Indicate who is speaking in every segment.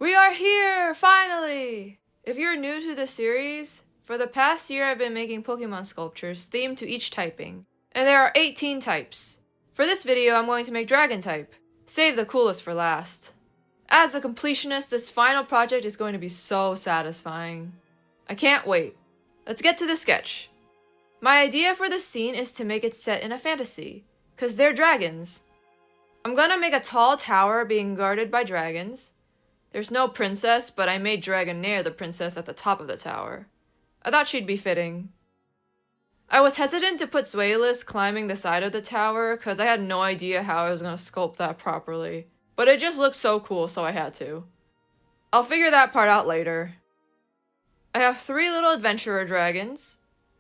Speaker 1: We are here, finally! If you're new to the series, for the past year I've been making Pokemon sculptures themed to each typing, and there are 18 types. For this video I'm going to make Dragon type. Save the coolest for last. As a completionist, this final project is going to be so satisfying. I can't wait. Let's get to the sketch. My idea for this scene is to make it set in a fantasy, cause they're dragons. I'm gonna make a tall tower being guarded by dragons. There's no princess, but I made Dragonair the princess at the top of the tower. I thought she'd be fitting. I was hesitant to put Zois climbing the side of the tower cause I had no idea how I was gonna sculpt that properly. But it just looked so cool, so I had to. I'll figure that part out later. I have 3 little adventurer dragons.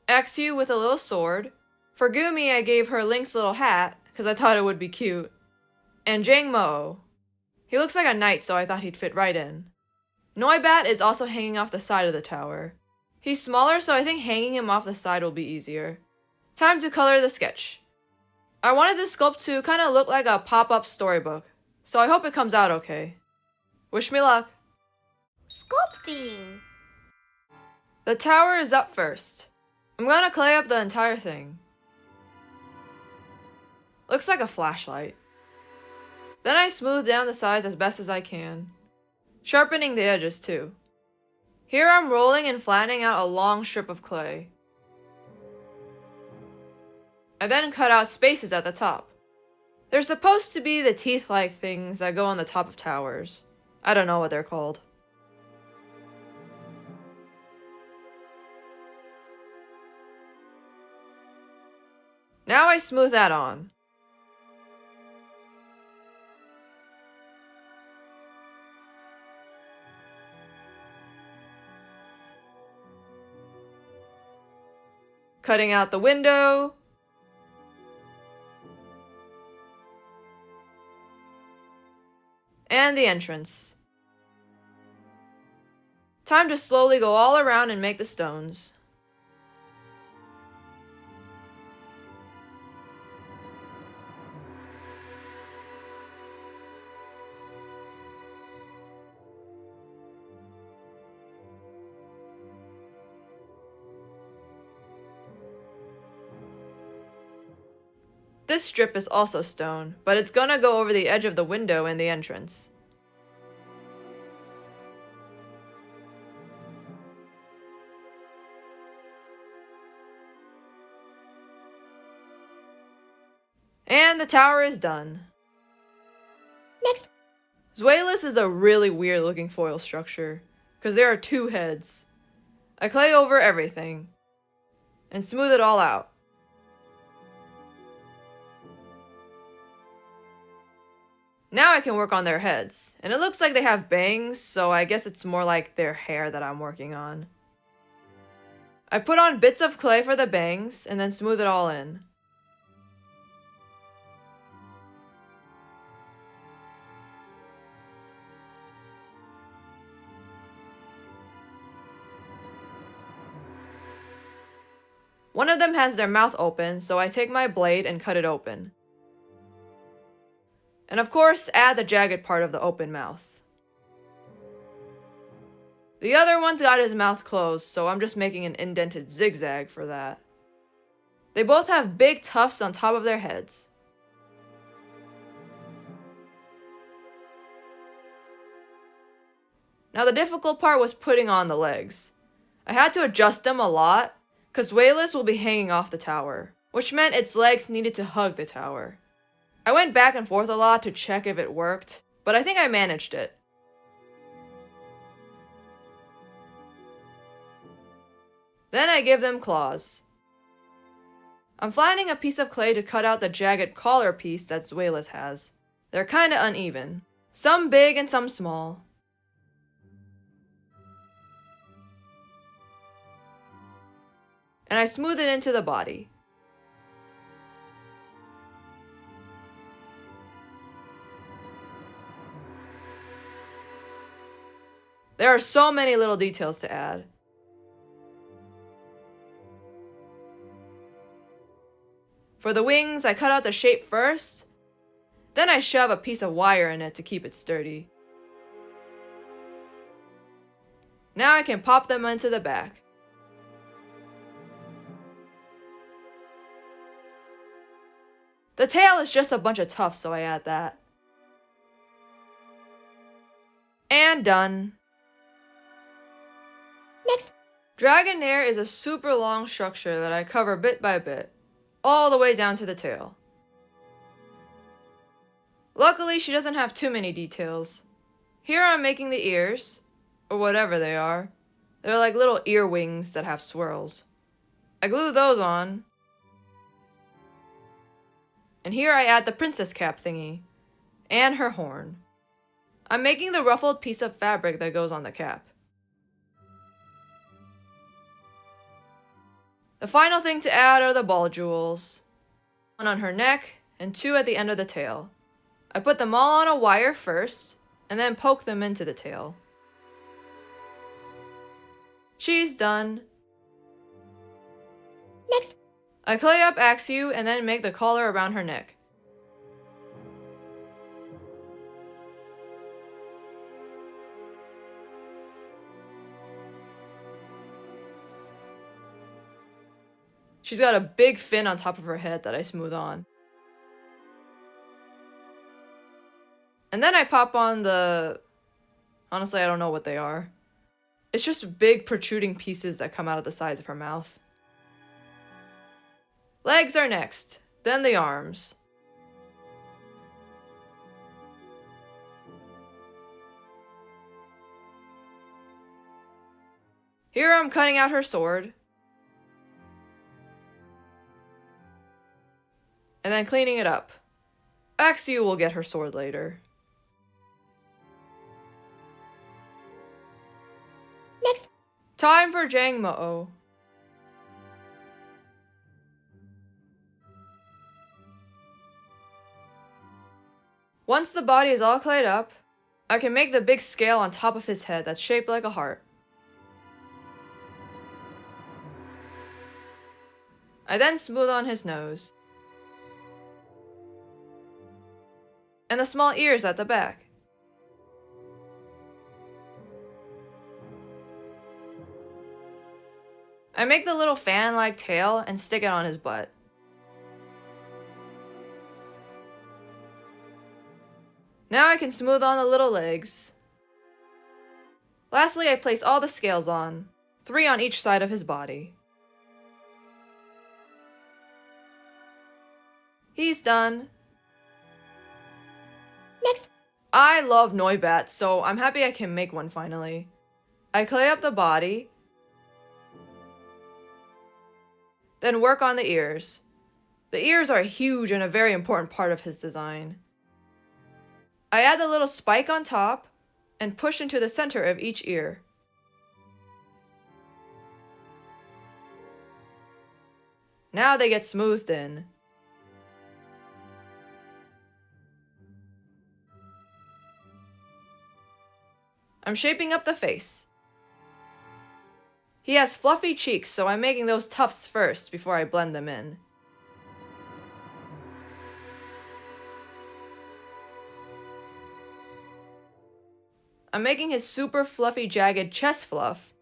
Speaker 1: Axew with a little sword. For Goomy I gave her Link's little hat, cause I thought it would be cute. And Jangmo-o. He looks like a knight, so I thought he'd fit right in. Noibat is also hanging off the side of the tower. He's smaller, so I think hanging him off the side will be easier. Time to color the sketch. I wanted this sculpt to kinda look like a pop-up storybook, so I hope it comes out okay. Wish me luck!
Speaker 2: Sculpting!
Speaker 1: The tower is up first. I'm gonna clay up the entire thing. Looks like a flashlight. Then I smooth down the sides as best as I can, sharpening the edges too. Here I'm rolling and flattening out a long strip of clay. I then cut out spaces at the top. They're supposed to be the teeth-like things that go on the top of towers. I don't know what they're called. Now I smooth that on. Cutting out the window. And the entrance. Time to slowly go all around and make the stones. This strip is also stone, but it's gonna go over the edge of the window and the entrance. And the tower is done.
Speaker 2: Next!
Speaker 1: Zois is a really weird looking foil structure, because there are 2 heads. I clay over everything, and smooth it all out. Now I can work on their heads, and it looks like they have bangs, so I guess it's more like their hair that I'm working on. I put on bits of clay for the bangs, and then smooth it all in. One of them has their mouth open, so I take my blade and cut it open. And of course, add the jagged part of the open mouth. The other one's got his mouth closed, so I'm just making an indented zigzag for that. They both have big tufts on top of their heads. Now the difficult part was putting on the legs. I had to adjust them a lot, cause Zois will be hanging off the tower, which meant its legs needed to hug the tower. I went back and forth a lot to check if it worked, but I think I managed it. Then I give them claws. I'm flattening a piece of clay to cut out the jagged collar piece that Zois has. They're kinda uneven. Some big and some small. And I smooth it into the body. There are so many little details to add. For the wings, I cut out the shape first, then I shove a piece of wire in it to keep it sturdy. Now I can pop them into the back. The tail is just a bunch of tufts, so I add that. And done.
Speaker 2: Next.
Speaker 1: Dragonair is a super long structure that I cover bit by bit, all the way down to the tail. Luckily, she doesn't have too many details. Here I'm making the ears, or whatever they are. They're like little ear wings that have swirls. I glue those on. And here I add the princess cap thingy, and her horn. I'm making the ruffled piece of fabric that goes on the cap. The final thing to add are the ball jewels. One on her neck, and 2 at the end of the tail. I put them all on a wire first, and then poke them into the tail. She's done.
Speaker 2: Next.
Speaker 1: I clay up Axew and then make the collar around her neck. She's got a big fin on top of her head that I smooth on. And then I pop on the... Honestly, I don't know what they are. It's just big protruding pieces that come out of the sides of her mouth. Legs are next, then the arms. Here I'm cutting out her sword. And then cleaning it up. Axew will get her sword later.
Speaker 2: Next.
Speaker 1: Time for Jangmo-o. Once the body is all clayed up, I can make the big scale on top of his head that's shaped like a heart. I then smooth on his nose. And the small ears at the back. I make the little fan-like tail and stick it on his butt. Now I can smooth on the little legs. Lastly, I place all the scales on, 3 on each side of his body. He's done.
Speaker 2: Next.
Speaker 1: I love Noibat, so I'm happy I can make one finally. I clay up the body, then work on the ears. The ears are huge and a very important part of his design. I add the little spike on top and push into the center of each ear. Now they get smoothed in. I'm shaping up the face. He has fluffy cheeks, so I'm making those tufts first before I blend them in. I'm making his super fluffy jagged chest fluff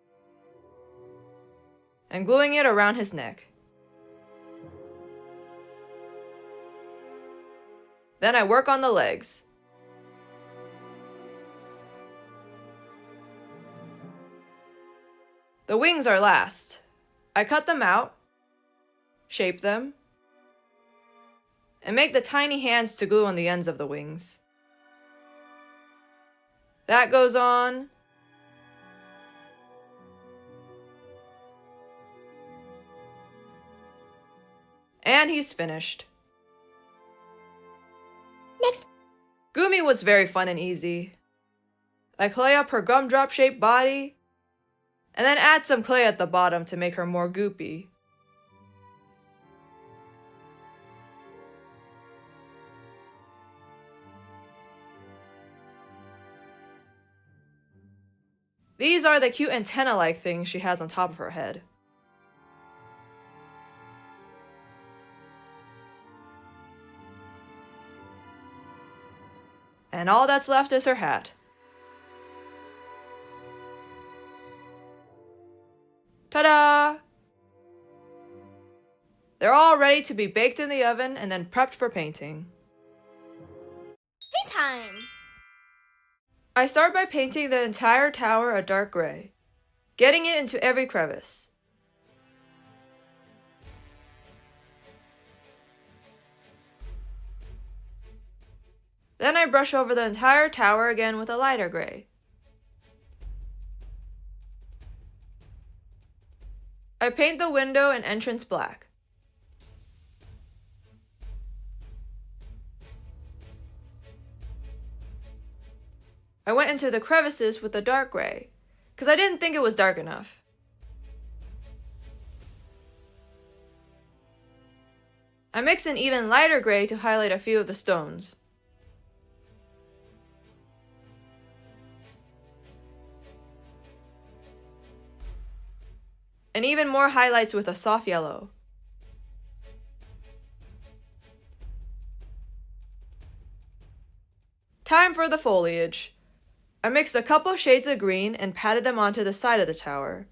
Speaker 1: and gluing it around his neck. Then I work on the legs. The wings are last. I cut them out, shape them, and make the tiny hands to glue on the ends of the wings. That goes on. And he's finished.
Speaker 2: Next.
Speaker 1: Goomy was very fun and easy. I clay up her gumdrop-shaped body, and then add some clay at the bottom to make her more goopy. These are the cute antenna-like things she has on top of her head. And all that's left is her hat. Ta-da! They're all ready to be baked in the oven and then prepped for painting.
Speaker 2: Paint time!
Speaker 1: I start by painting the entire tower a dark gray, getting it into every crevice. Then I brush over the entire tower again with a lighter gray. I paint the window and entrance black. I went into the crevices with the dark gray, because I didn't think it was dark enough. I mixed an even lighter gray to highlight a few of the stones. And even more highlights with a soft yellow. Time for the foliage. I mixed a couple shades of green and patted them onto the side of the tower.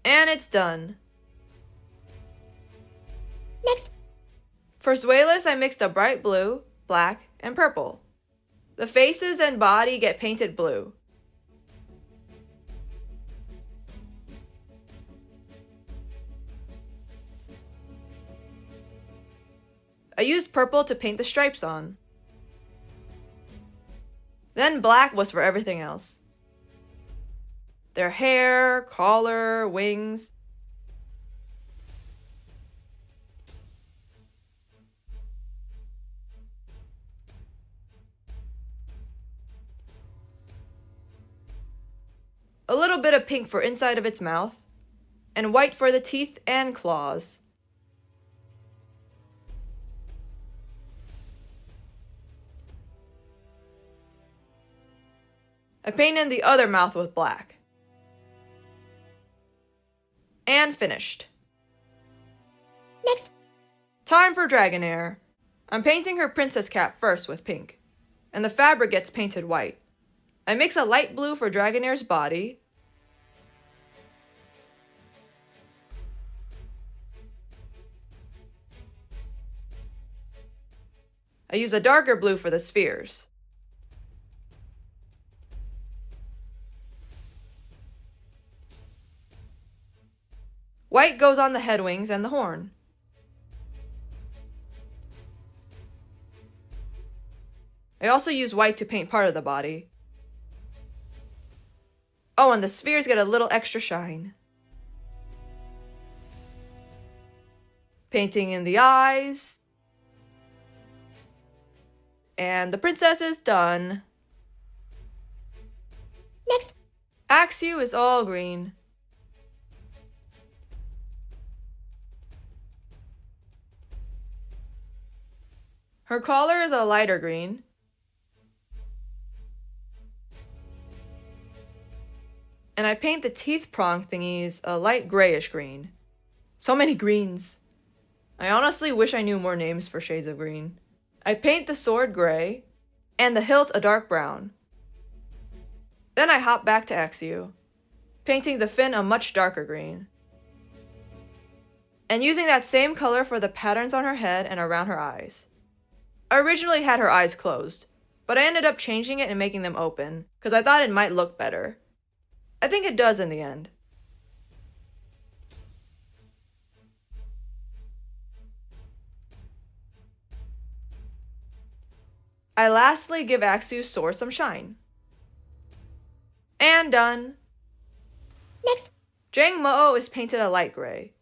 Speaker 1: And it's done.
Speaker 2: Next.
Speaker 1: For Zois, I mixed a bright blue, black, and purple. The faces and body get painted blue. I used purple to paint the stripes on. Then black was for everything else. Their hair, collar, wings. A little bit of pink for inside of its mouth, and white for the teeth and claws. I painted the other mouth with black. And finished.
Speaker 2: Next.
Speaker 1: Time for Dragonair. I'm painting her princess cap first with pink, and the fabric gets painted white. I mix a light blue for Dragonair's body, I use a darker blue for the spheres. White goes on the head wings and the horn. I also use white to paint part of the body. Oh, and the spheres get a little extra shine. Painting in the eyes. And the princess is done.
Speaker 2: Next.
Speaker 1: Axew is all green. Her collar is a lighter green. And I paint the teeth prong thingies a light grayish green. So many greens. I honestly wish I knew more names for shades of green. I paint the sword gray, and the hilt a dark brown. Then I hop back to Axew, painting the fin a much darker green. And using that same color for the patterns on her head and around her eyes. I originally had her eyes closed, but I ended up changing it and making them open, because I thought it might look better. I think it does in the end. I lastly give Axew's sword some shine. And done.
Speaker 2: Next.
Speaker 1: Jangmo-o is painted a light gray.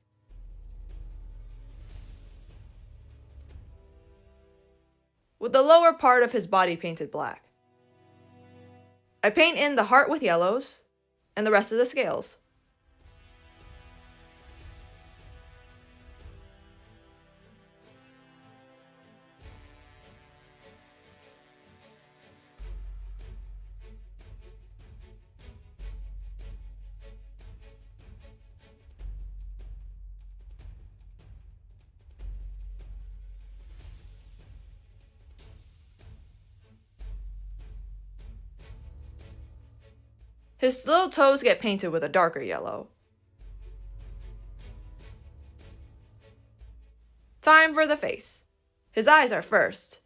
Speaker 1: With the lower part of his body painted black. I paint in the heart with yellows, and the rest of the scales. His little toes get painted with a darker yellow. Time for the face. His eyes are first.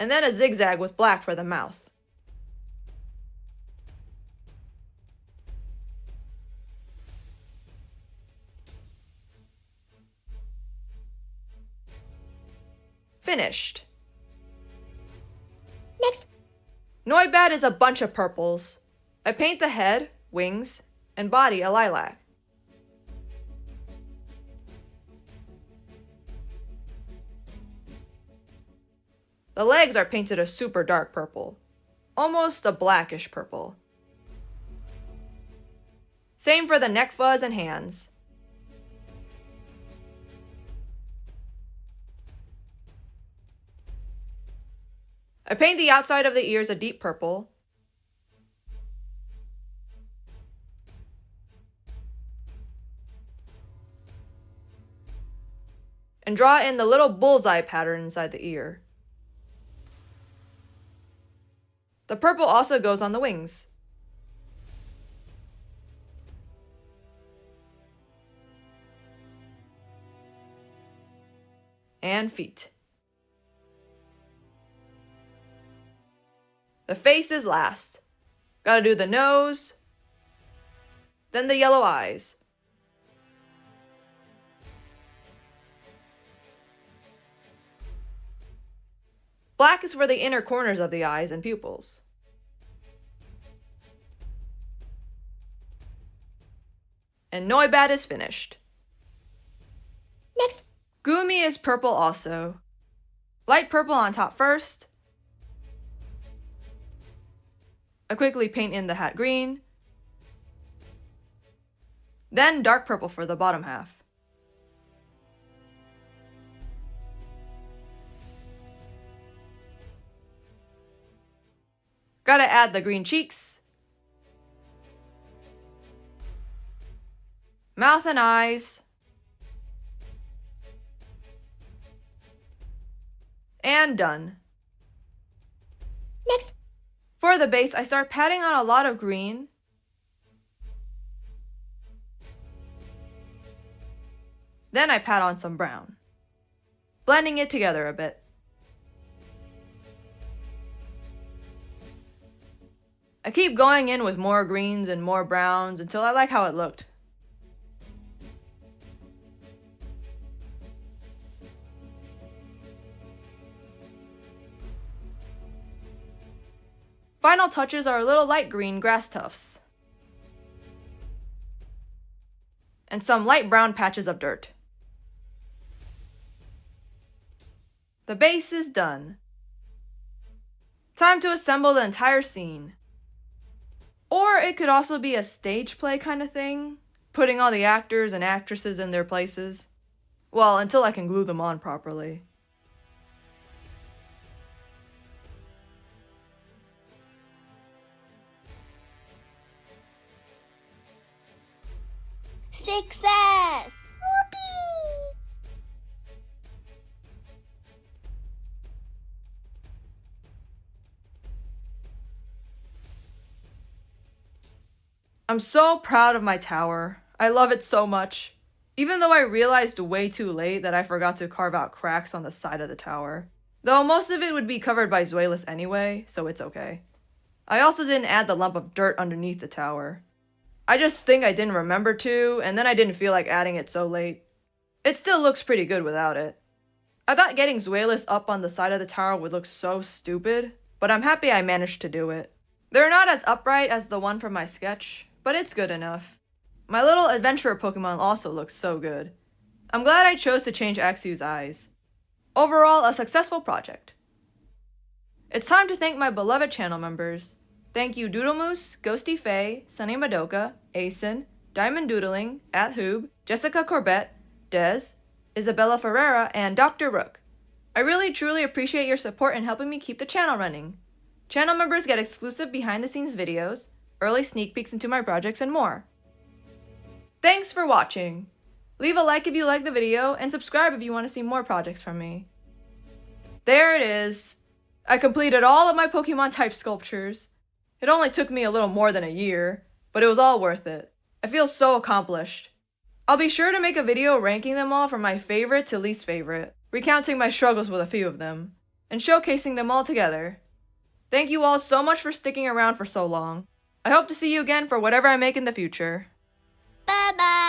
Speaker 1: And then a zigzag with black for the mouth. Finished.
Speaker 2: Next.
Speaker 1: Noibat is a bunch of purples. I paint the head, wings, and body a lilac. The legs are painted a super dark purple, almost a blackish purple. Same for the neck fuzz and hands. I paint the outside of the ears a deep purple. And draw in the little bullseye pattern inside the ear. The purple also goes on the wings. And feet. The face is last. Gotta do the nose, then the yellow eyes. Black is for the inner corners of the eyes and pupils. And Noibat is finished.
Speaker 2: Next.
Speaker 1: Goomy is purple also. Light purple on top first. I quickly paint in the hat green. Then dark purple for the bottom half. Gotta add the green cheeks, mouth and eyes, and done.
Speaker 2: Next.
Speaker 1: For the base, I start patting on a lot of green. Then I pat on some brown, blending it together a bit. I keep going in with more greens and more browns until I like how it looked. Final touches are little light green grass tufts. And some light brown patches of dirt. The base is done. Time to assemble the entire scene. Or it could also be a stage play kind of thing, putting all the actors and actresses in their places. Well, until I can glue them on properly.
Speaker 2: Success! Whoopee!
Speaker 1: I'm so proud of my tower. I love it so much. Even though I realized way too late that I forgot to carve out cracks on the side of the tower. Though most of it would be covered by Zois anyway, so it's okay. I also didn't add the lump of dirt underneath the tower. I just think I didn't remember to, and then I didn't feel like adding it so late. It still looks pretty good without it. I thought getting Zois up on the side of the tower would look so stupid, but I'm happy I managed to do it. They're not as upright as the one from my sketch, but it's good enough. My little adventurer Pokemon also looks so good. I'm glad I chose to change Axew's eyes. Overall, a successful project. It's time to thank my beloved channel members. Thank you Doodlemoose, Ghosty Faye, Sunny Madoka, Asen, Diamond Doodling, @Hoob, Jessica Corbett, Dez, Isabella Ferreira, and Dr. Rook. I really truly appreciate your support in helping me keep the channel running. Channel members get exclusive behind the scenes videos, early sneak peeks into my projects, and more. Thanks for watching! Leave a like if you like the video, and subscribe if you want to see more projects from me. There it is! I completed all of my Pokemon type sculptures. It only took me a little more than a year, but it was all worth it. I feel so accomplished. I'll be sure to make a video ranking them all from my favorite to least favorite, recounting my struggles with a few of them, and showcasing them all together. Thank you all so much for sticking around for so long. I hope to see you again for whatever I make in the future.
Speaker 2: Bye-bye.